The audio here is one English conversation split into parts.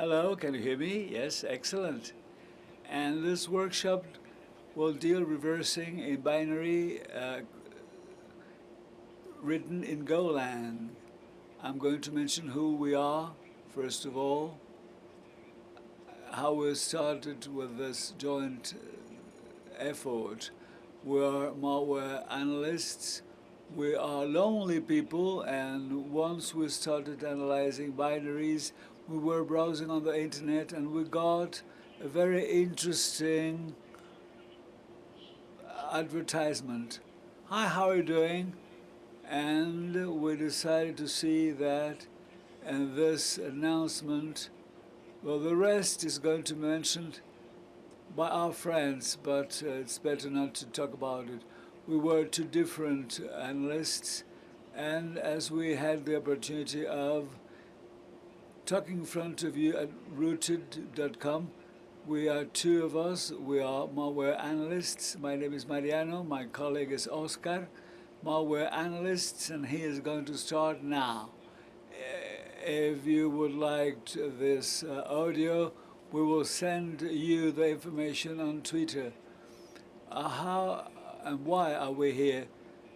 Hello, can you hear me? Yes, excellent. And this workshop will deal reversing a binary written in Golang. I'm going to mention who we are, first of all, how we started with this joint effort. We are malware analysts. We are lonely people, and once we started analyzing binaries, we were browsing on the internet and we got a very interesting advertisement. Hi, how are you doing? And we decided to see that in this announcement, well, the rest is going to be mentioned by our friends, but it's better not to talk about it. We were two different analysts, and as we had the opportunity of talking in front of you at rooted.com, we are two of us. We are malware analysts. My name is Mariano. My colleague is Oscar, malware analysts, and he is going to start now. If you would like this audio, we will send you the information on Twitter. How and why are we here?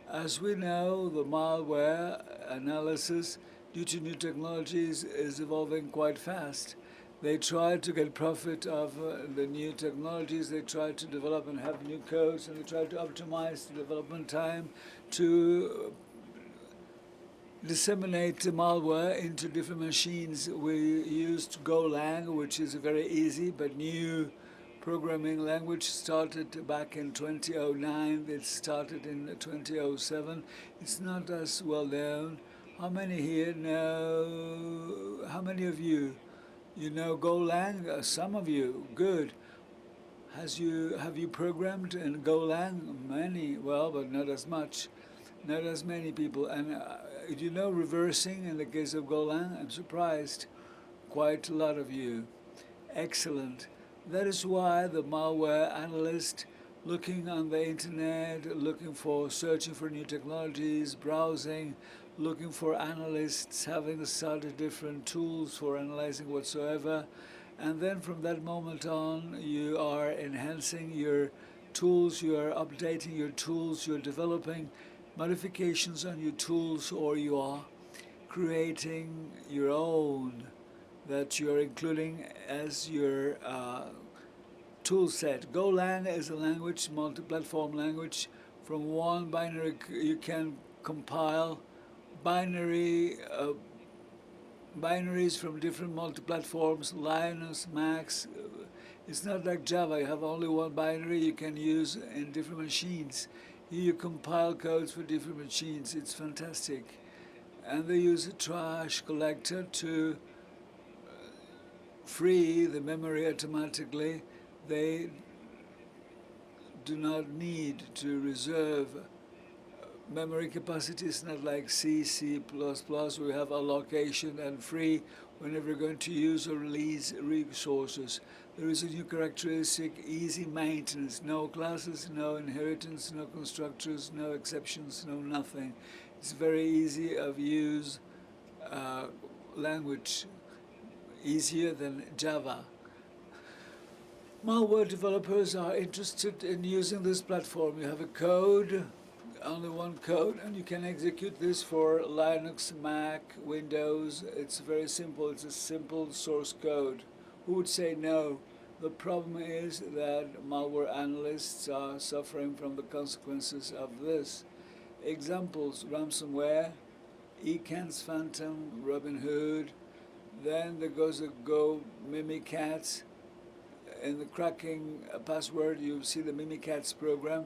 As we know, the malware analysis, due to new technologies, is evolving quite fast. They try to get profit of the new technologies. They try to develop and have new codes, and they try to optimize the development time to disseminate the malware into different machines. We used Golang, which is a very easy but new programming language. Started back in 2009. It started in 2007. It's not as well known. How many here know? How many of you know Golang? Some of you. Good. Have you programmed in Golang? Many. Well, but not as much. Not as many people. And you know reversing in the case of Golang? I'm surprised. Quite a lot of you. Excellent. That is why the malware analyst, looking on the internet, searching for new technologies, browsing, looking for analysts, having started different tools for analyzing whatsoever. And then from that moment on, you are enhancing your tools, you are updating your tools, you're developing modifications on your tools, or you are creating your own that you're including as your tool set. Golang is a language, multi-platform language. From one binary, you can compile binaries from different multi-platforms, Linux, Macs. It's not like Java. You have only one binary you can use in different machines. Here you compile codes for different machines. It's fantastic. And they use a trash collector to free the memory automatically. They do not need to reserve memory capacity. It's not like C, C++, we have allocation and free whenever you're going to use or release resources. There is a new characteristic, easy maintenance. No classes, no inheritance, no constructors, no exceptions, no nothing. It's very easy of use language, easier than Java. Malware developers are interested in using this platform. You have a code, only one code, and you can execute this for Linux, Mac, Windows. It's very simple. It's a simple source code. Who would say no? The problem is that malware analysts are suffering from the consequences of this. Examples: ransomware, eCans Phantom, Robin Hood. Then there goes a Go Mimikatz. In the cracking password, you see the Mimikatz program.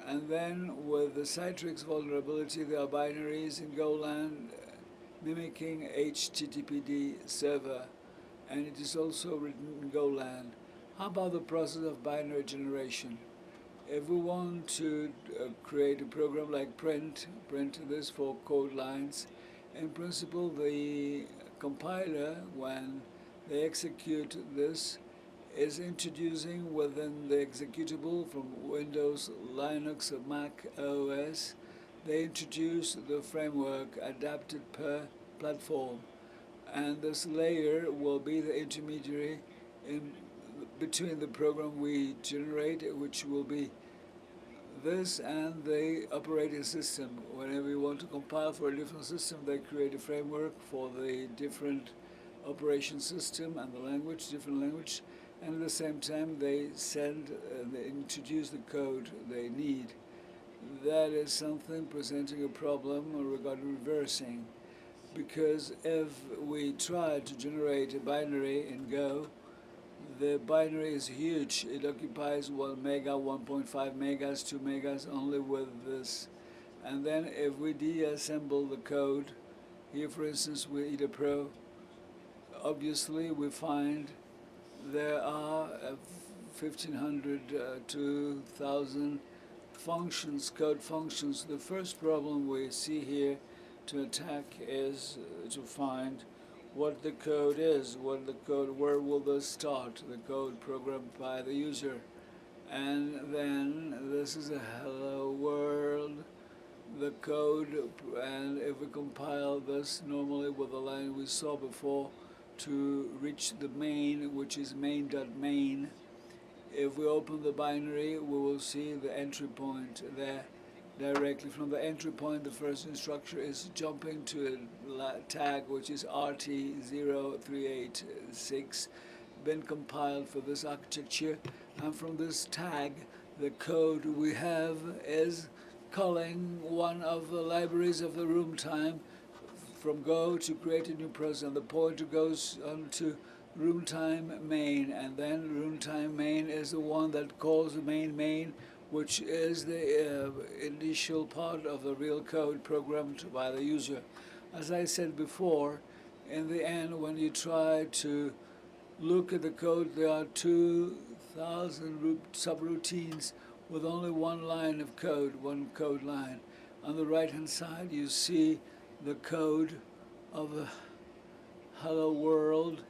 And then with the Citrix vulnerability, there are binaries in Golang mimicking HTTPD server. And it is also written in Golang. How about the process of binary generation? If we want to create a program like print this for code lines, in principle, the compiler, when they execute this, is introducing within the executable from Windows, Linux, or Mac OS, they introduce the framework adapted per platform. and this layer will be the intermediary in between the program we generate, which will be this, and the operating system. Whenever you want to compile for a different system, they create a framework for the different operation system and the language, different language, and at the same time they send and they introduce the code they need. That is something presenting a problem regarding reversing, because if we try to generate a binary in Go, the binary is huge. It occupies 1 mega, 1.5 megas, 2 megas only with this. And then if we deassemble the code, here for instance with EDA Pro, obviously we find there are 1,500 to 1,000 functions, code functions. The first problem we see here to attack is to find what the code is, where will this start, the code programmed by the user. And then this is a hello world, the code, and if we compile this normally with the line we saw before to reach the main, which is main.main, if we open the binary, we will see the entry point there. Directly from the entry point, the first instruction is jumping to a tag which is RT0386, been compiled for this architecture, and from this tag the code we have is calling one of the libraries of the room time from Go to create a new process, and the pointer goes on to room time main, and then room time main is the one that calls the main, which is the initial part of the real code programmed by the user. As I said before, in the end, when you try to look at the code, there are 2,000 subroutines with only one line of code, one code line. On the right-hand side, you see the code of the hello world.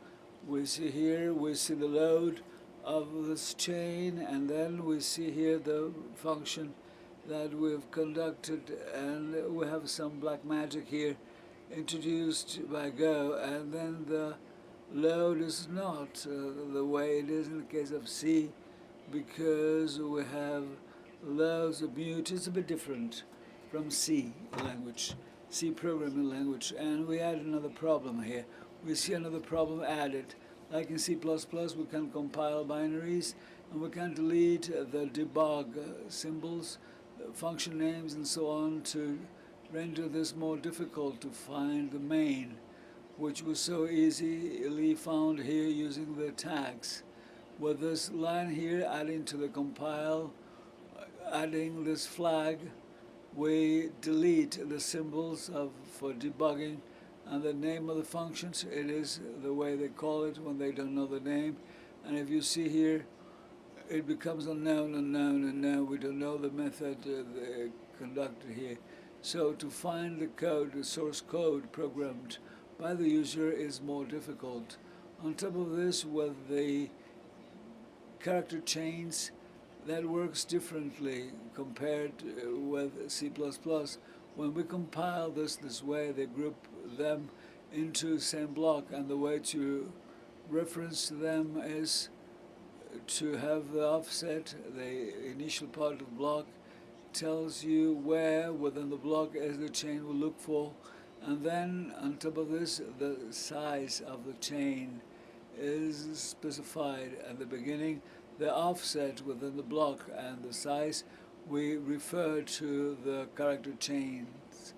We see here, we see the load of this chain, and then we see here the function that we've conducted, and we have some black magic here introduced by Go, and then the load is not the way it is in the case of C, because we have loads of mute. It's a bit different from C language, C programming language, and we add another problem here. We see another problem added. Like in C++, we can compile binaries, and we can delete the debug symbols, function names, and so on to render this more difficult to find the main, which was so easily found here using the tags. With this line here, adding to the compile, adding this flag, we delete the symbols for debugging, and the name of the functions, it is the way they call it when they don't know the name. And if you see here, it becomes unknown. We don't know the method conducted here. So to find the code, the source code programmed by the user is more difficult. On top of this, with the character chains, that works differently compared with C++. When we compile this way, they group them into the same block, and the way to reference them is to have the offset, the initial part of the block, tells you where within the block is the chain we look for, and then on top of this, the size of the chain is specified at the beginning. The offset within the block and the size, we refer to the character chains.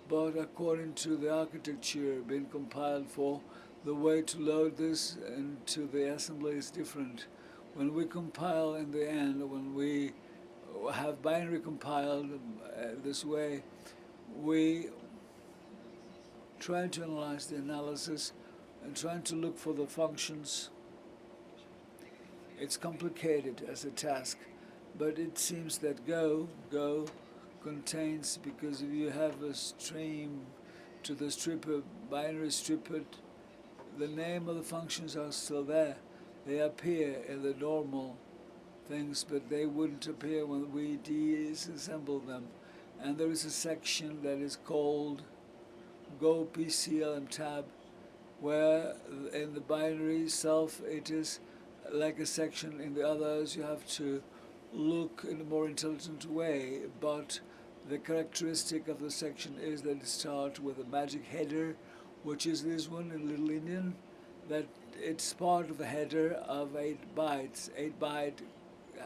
But according to the architecture being compiled for, the way to load this into the assembly is different. When we compile in the end, when we have binary compiled this way, we try to analyze the analysis and trying to look for the functions. It's complicated as a task, but it seems that Go contains, because if you have a stream to the stripper, binary stripper, the name of the functions are still there. They appear in the normal things, but they wouldn't appear when we disassemble them. And there is a section that is called Go PCLM tab, where in the binary self it is like a section. In the others you have to look in a more intelligent way, but the characteristic of the section is that it starts with a magic header, which is this one in Little Indian, that it's part of a header of 8 bytes, 8-byte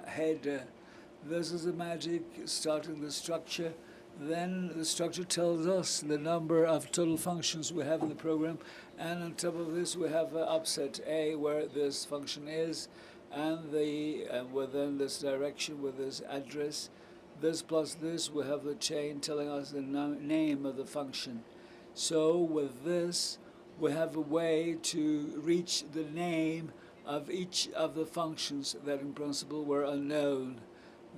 header. This is the magic starting the structure. Then the structure tells us the number of total functions we have in the program, and on top of this we have upset A, where this function is, and within this direction with this address. This plus this, we have the chain telling us the name of the function. So with this, we have a way to reach the name of each of the functions that in principle were unknown.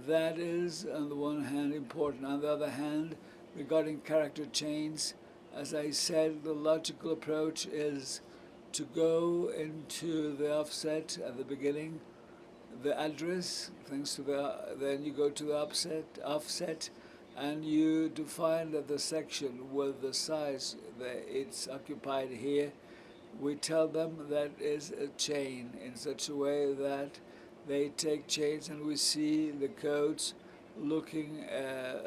That is, on the one hand, important. On the other hand, regarding character chains, as I said, the logical approach is to go into the offset at the beginning, the address, then you go to the offset, and you define that the section with the size that it's occupied here, we tell them that is a chain in such a way that they take chains, and we see the codes looking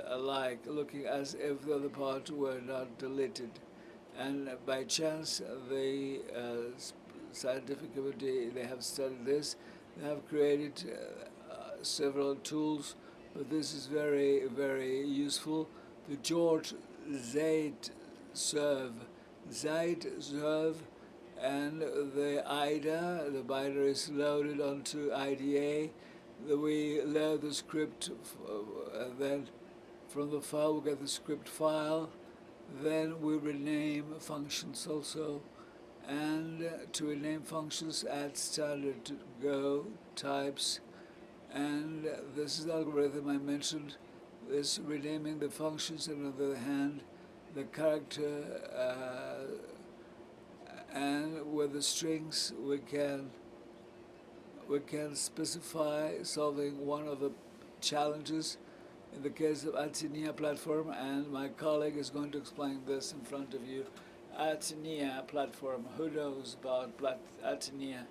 alike, looking as if the other part were not deleted. And by chance, the scientific community, they have studied this. They have created several tools, but this is very, very useful. The George Zaid serve, and the IDA, the binary is loaded onto IDA. We load the script, then from the file we get the script file. Then we rename functions also, and to rename functions add standard Go types. And this is the algorithm I mentioned, this renaming the functions, and on the other hand the character, and with the strings we can specify solving one of the challenges in the case of Athena platform, and my colleague is going to explain this in front of you. Athena platform, who knows about Athena?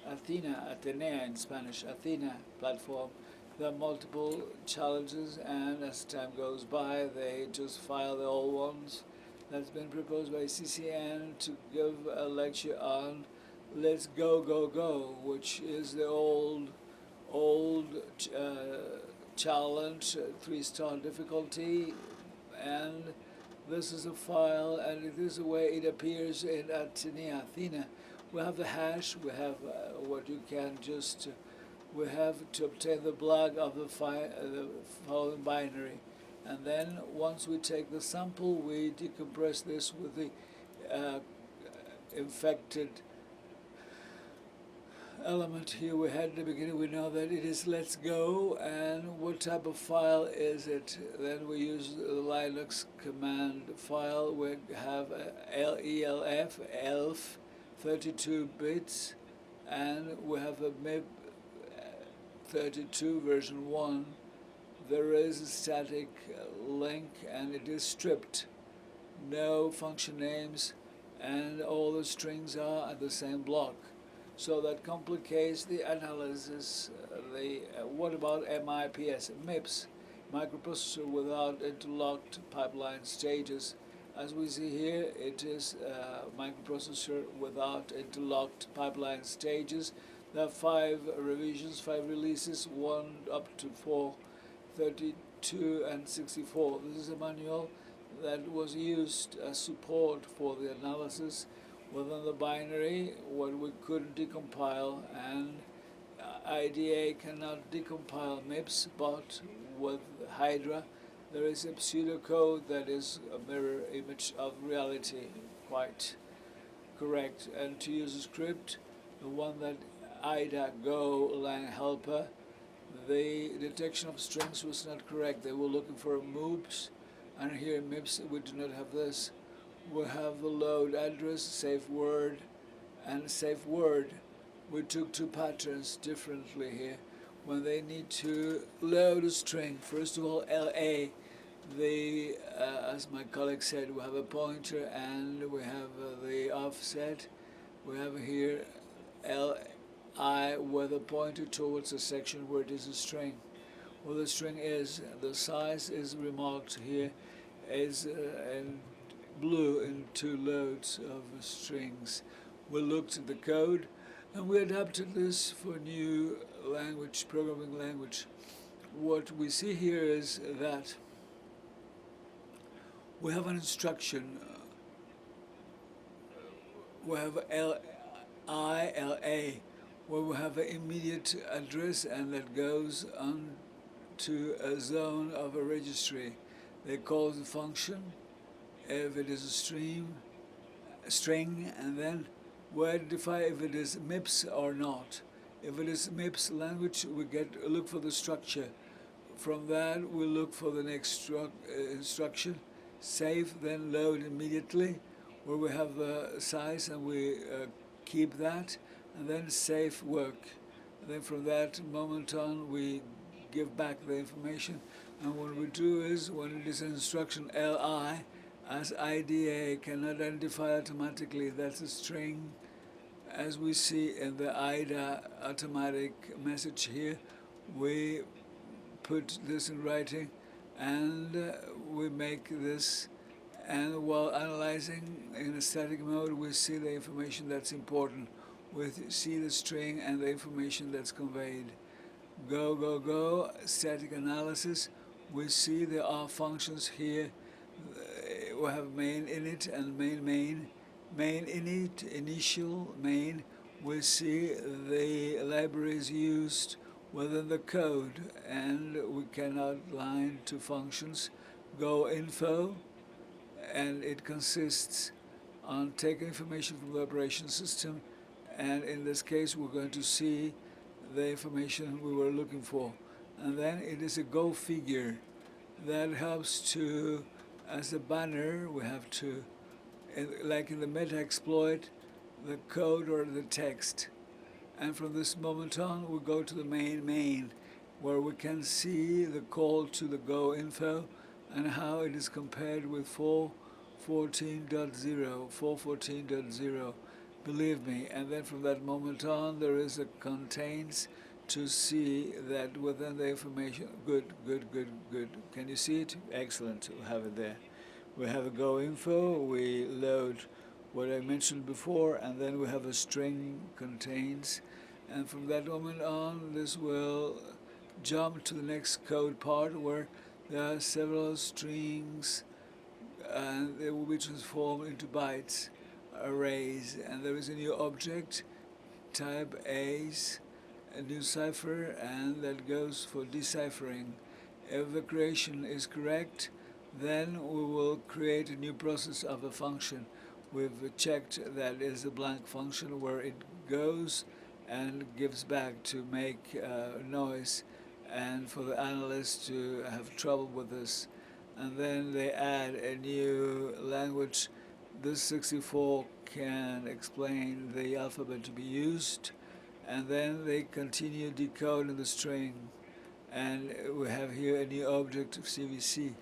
Atenea in Spanish, Athena platform. There are multiple challenges, and as time goes by, they just file the old ones. That's been proposed by CCN to give a lecture on Let's Go, Go, Go, which is the old challenge, 3-star difficulty, and this is a file, and it is the way it appears in Athena. We have the hash, we have what you can just, we have to obtain the block of the following binary. And then once we take the sample, we decompress this with the infected element here we had in the beginning. We know that it is let's go, and what type of file is it? Then we use the Linux command file. We have elf 32 bits, and we have a MIB 32 version 1. There is a static link, and it is stripped. No function names, and all the strings are at the same block. So that complicates the analysis. What about MIPS? MIPS, microprocessor without interlocked pipeline stages. As we see here, it is a microprocessor without interlocked pipeline stages. There are 5 revisions, 5 releases, 1 up to 4, 32 and 64. This is a manual that was used as support for the analysis within the binary, what we couldn't decompile, and IDA cannot decompile MIPS, but with Hydra there is a pseudocode that is a mirror image of reality, quite correct. And to use a script, the one that IDA Golang helper, the detection of strings was not correct. They were looking for MOOPs, and here in MIPS we do not have this. We have the load address, safe word, and safe word. We took 2 patterns differently here. When they need to load a string, first of all, LA, as my colleague said, we have a pointer and we have the offset, We have here li, with a pointer towards a section where it is a string. Well, the string is, the size is remarked here as in blue in two loads of strings. We looked at the code and we adapted this for new language, programming language. What we see here is that we have an instruction. We have LA, where we have an immediate address, and that goes on to a zone of a registry. They call the function if it is a string, and then we identify if it is MIPS or not. If it is MIPS language, we look for the structure. From that, we look for the next instruction, save, then load immediately, where we have the size, and we keep that, and then save work. And then from that moment on, we give back the information. And what we do is, when it is an instruction li, as IDA can identify automatically that's a string, as we see in the IDA automatic message here, we put this in writing, and we make this, and while analyzing in a static mode, we see the information that's important. We see the string and the information that's conveyed. Go, static analysis. We see there are functions here. We have main init and main. Main init, initial, main. We see the libraries used within the code, and we can outline two functions. Go info, and it consists on taking information from the operation system, and in this case we're going to see the information we were looking for. And then it is a go figure that helps to, as a banner, we have to, like in the meta exploit, the code or the text. And from this moment on, we go to the main, where we can see the call to the go info and how it is compared with 4.14.0. Believe me. And then from that moment on, there is a contains to see that within the information. Good. Can you see it? Excellent. We have it there. We have a go info. We load what I mentioned before, and then we have a string contains. And from that moment on, this will jump to the next code part where there are several strings, and they will be transformed into bytes, arrays. And there is a new object, type A's, a new cipher, and that goes for deciphering. If the creation is correct, then we will create a new process of a function. We've checked that is a blank function where it goes and gives back to make noise, and for the analyst to have trouble with this. And then they add a new language. This 64 can explain the alphabet to be used, and then they continue decoding the string. And we have here a new object of CEFD,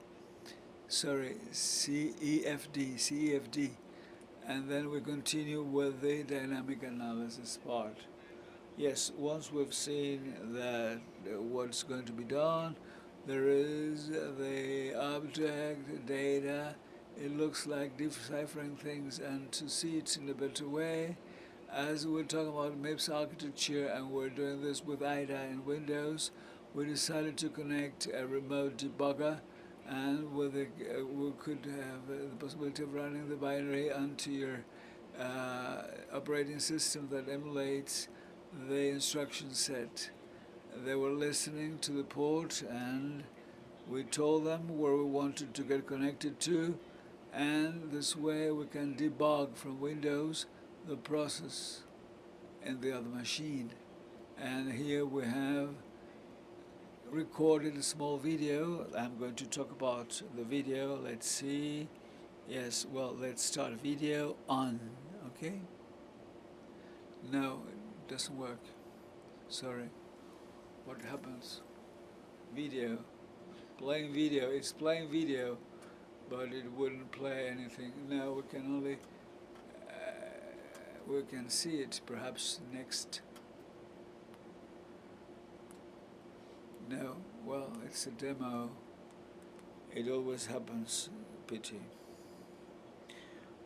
and then we continue with the dynamic analysis part. Yes, once we've seen that what's going to be done, there is the object, data. It looks like deciphering things, and to see it in a better way, as we're talking about MIPS architecture, and we're doing this with IDA in Windows, we decided to connect a remote debugger, and we could have the possibility of running the binary onto your operating system that emulates the instruction set. They were listening to the port, and we told them where we wanted to get connected to, and this way we can debug from Windows the process in the other machine. And here we have recorded a small video. I'm going to talk about the video. Let's see. Yes, well, let's start video on. Okay? No, it doesn't work. Sorry. What happens? Video. Playing video. It's playing video, but it wouldn't play anything. No, we can only we can see it perhaps next. No, well, it's a demo. It always happens, pity.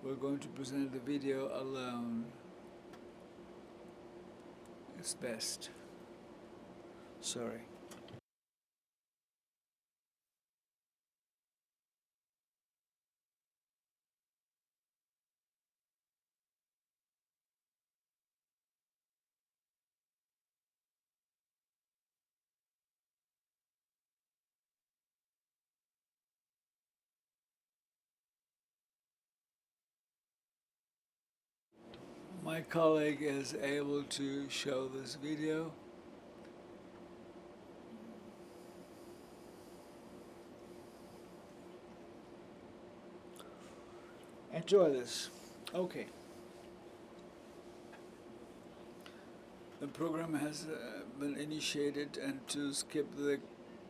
We're going to present the video alone. It's best. Sorry. My colleague is able to show this video. Enjoy this. Okay. The program has been initiated, and to skip the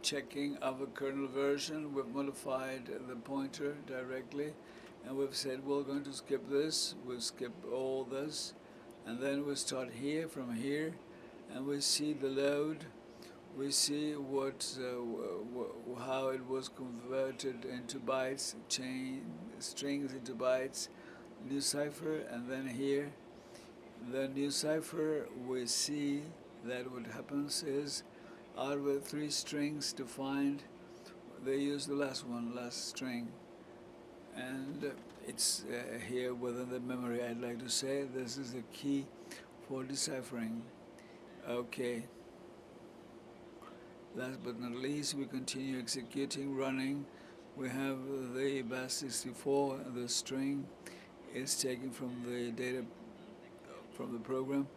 checking of a kernel version, we've modified the pointer directly, and we've said we're going to skip this, we'll skip all this, and then we start here, from here, and we see the load, we see how it was converted into bytes, strings into bytes, new cipher, and then here, the new cipher, we see that what happens is, out of the 3 strings defined, they use the last string. And it's here within the memory, I'd like to say. This is the key for deciphering. Okay. Last but not least, we continue executing, running. We have the base64, the string is taken from the data from the program.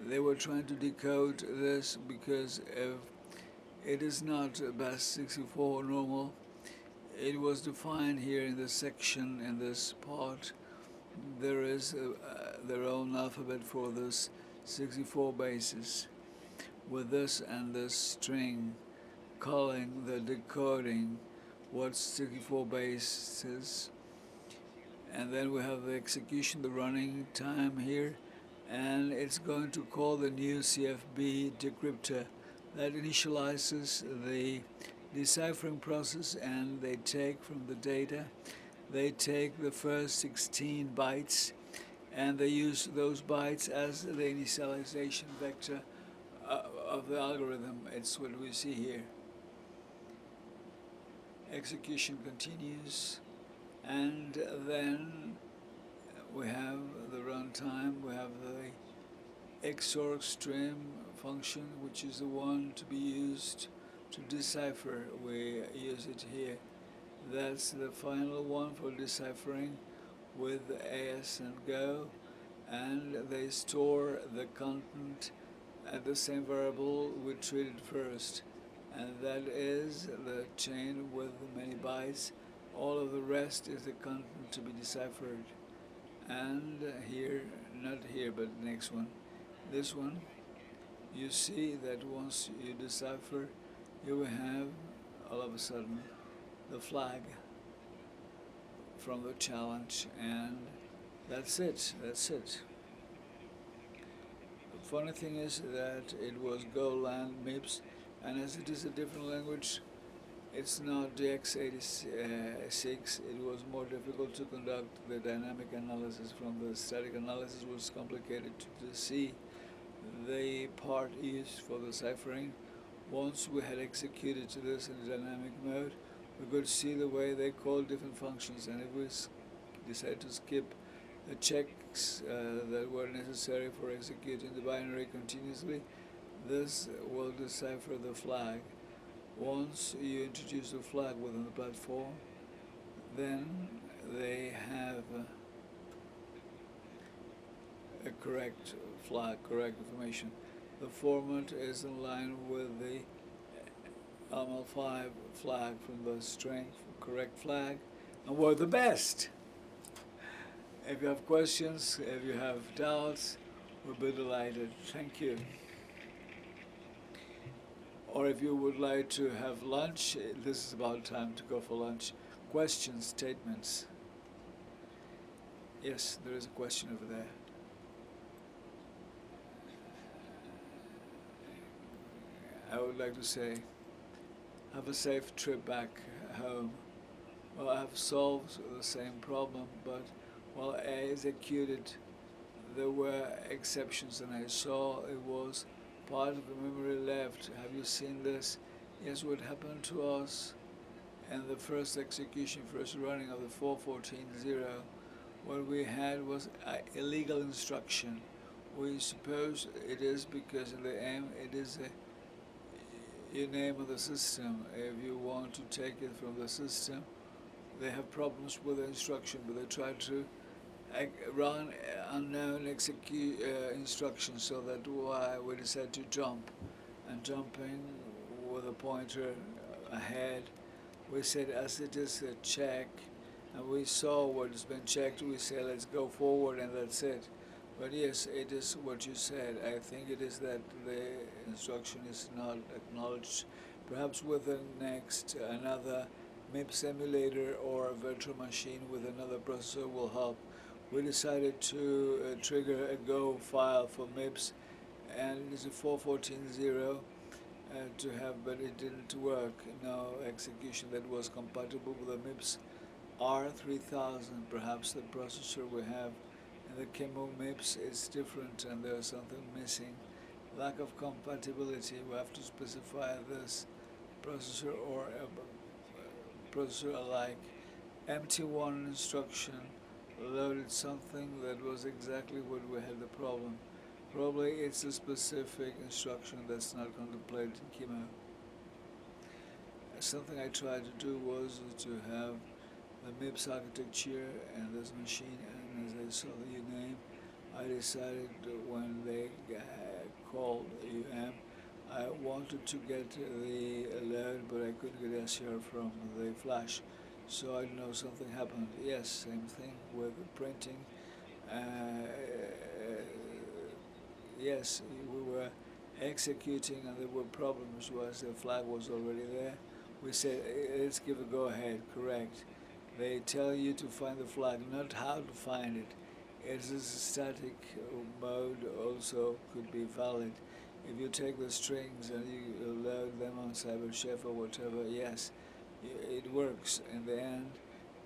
They were trying to decode this because if it is not base64 normal, it was defined here in this section, in this part. There is their own alphabet for this 64 bases. With this and this string calling the decoding what 64 bases, and then we have the execution, the running time here, and it's going to call the new CFB decryptor that initializes the deciphering process, and they take from the data, they take the first 16 bytes, and they use those bytes as the initialization vector of the algorithm. It's what we see here. Execution continues, and then we have the runtime, we have the XOR stream function, which is the one to be used to decipher. We use it here. That's the final one for deciphering with AS and Go, and they store the content at the same variable we treated first, and that is the chain with many bytes. All of the rest is the content to be deciphered. And here, not here, but the next one, this one, you see that once you decipher, you will have, all of a sudden, the flag from the challenge, and that's it. The funny thing is that it was Golang MIPS, and as it is a different language, it's not the x86. It was more difficult to conduct the dynamic analysis. From the static analysis was complicated to see the part used for the ciphering. Once we had executed this in dynamic mode, we could see the way they call different functions, and if we decided to skip the checks that were necessary for executing the binary continuously, this will decipher the flag. Once you introduce the flag within the platform, then they have a correct flag, correct information. The format is in line with the LML5 flag from the string, correct flag, and we're the best. If you have questions, if you have doubts, we'll be delighted. Thank you. Or if you would like to have lunch, this is about time to go for lunch. Questions, statements. Yes, there is a question over there. I would like to say, have a safe trip back home. Well, I have solved the same problem, but while I executed, there were exceptions, and I saw it was part of the memory left. Have you seen this? Yes, what happened to us in the first execution, first running of the 4.14.0, what we had was illegal instruction. We suppose it is because in the end it is your name of the system. If you want to take it from the system, they have problems with the instruction, but they try to run unknown instructions, so that's why we decided to jump. And jumping with a pointer ahead, we said as it is a check, and we saw what has been checked, we say let's go forward and that's it. But yes, it is what you said. I think it is that the instruction is not acknowledged. Perhaps with the next, another MIPS emulator or a virtual machine with another processor will help. We decided to trigger a Go file for MIPS, and it is a 4.14.0 to have, but it didn't work. No execution that was compatible with the MIPS R3000. Perhaps the processor we have in the Chemo MIPS is different and there's something missing. Lack of compatibility. We have to specify this processor or a processor alike. MT1 instruction loaded something that was exactly what we had the problem. Probably it's a specific instruction that's not contemplated in Chemo. Something I tried to do was to have the MIPS architecture and this machine, and as I saw the name, I decided when they called I wanted to get the load, but I couldn't get SR from the flash. So I know something happened. Yes, same thing with printing. Yes, we were executing and there were problems was the flag was already there. We said, let's give a go-ahead, correct. They tell you to find the flag, not how to find it. It is a static mode also could be valid. If you take the strings and you load them on CyberChef or whatever, yes, it works. In the end,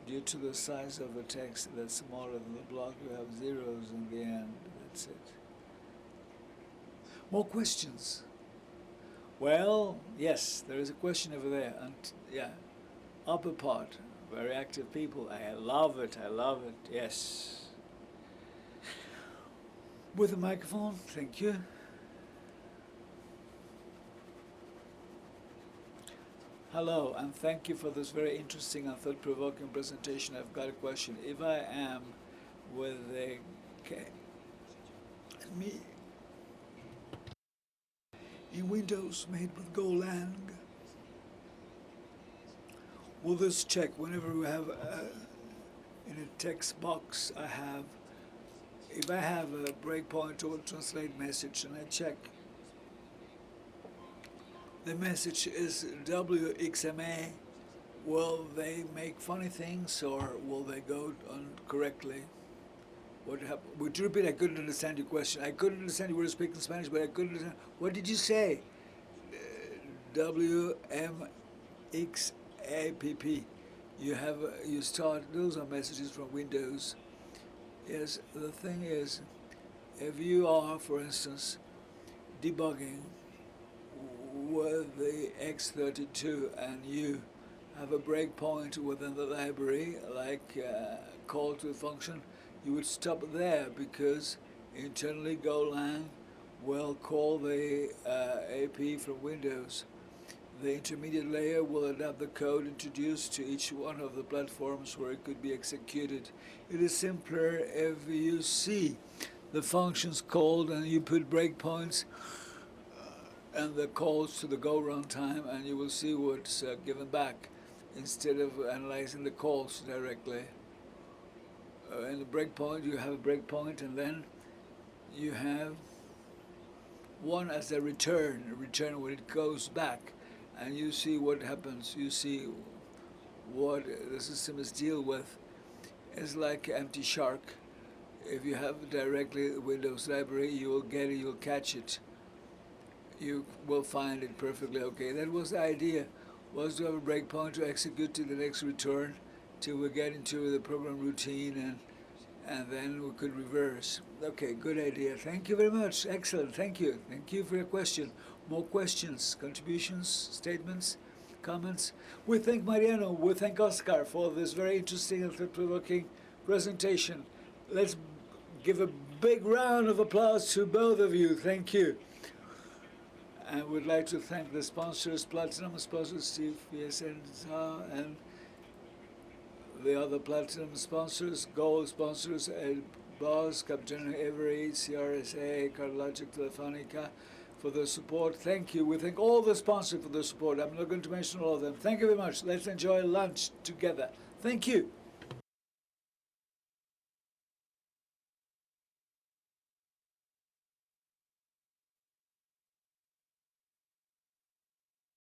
due to the size of the text that's smaller than the block, you have zeros in the end. That's it. More questions? Well, yes, there is a question over there. And yeah, upper part, very active people. I love it, yes. With the microphone, thank you. Hello, and thank you for this very interesting and thought-provoking presentation. I've got a question. If I am with a me in Windows made with Golang, will this check whenever we have in a text box if I have a breakpoint or translate message and I check the message is WXMA, will they make funny things or will they go on correctly? What happened? Would you repeat? I couldn't understand your question. I couldn't understand you were speaking Spanish, but I couldn't understand. What did you say? WMXAPP. You start, those are messages from Windows. Yes, the thing is, if you are, for instance, debugging with the X32 and you have a breakpoint within the library, like call to a function, you would stop there because internally Golang will call the AP from Windows. The intermediate layer will adapt the code introduced to each one of the platforms where it could be executed. It is simpler if you see the functions called and you put breakpoints and the calls to the Go runtime, and you will see what's given back instead of analyzing the calls directly. In the breakpoint, you have a breakpoint, and then you have one as a return when it goes back, and you see what happens. You see what the system is deal with. It's like empty shark. If you have directly the Windows library, you will get it, you'll catch it. you will find it perfectly okay. That was the idea, was to have a breakpoint to execute to the next return till we get into the program routine, and then we could reverse. Okay, good idea. Thank you very much. Excellent. Thank you. Thank you for your question. More questions, contributions, statements, comments? We thank Mariano, we thank Oscar for this very interesting and thought-provoking presentation. Let's give a big round of applause to both of you. Thank you. And we'd like to thank the sponsors, Platinum sponsors, Steve, VSN, and the other Platinum sponsors, Gold sponsors, Boss, Capgemini, Every, CRSA, Cardiologic, Telefonica, for the support. Thank you. We thank all the sponsors for the support. I'm not going to mention all of them. Thank you very much. Let's enjoy lunch together. Thank you.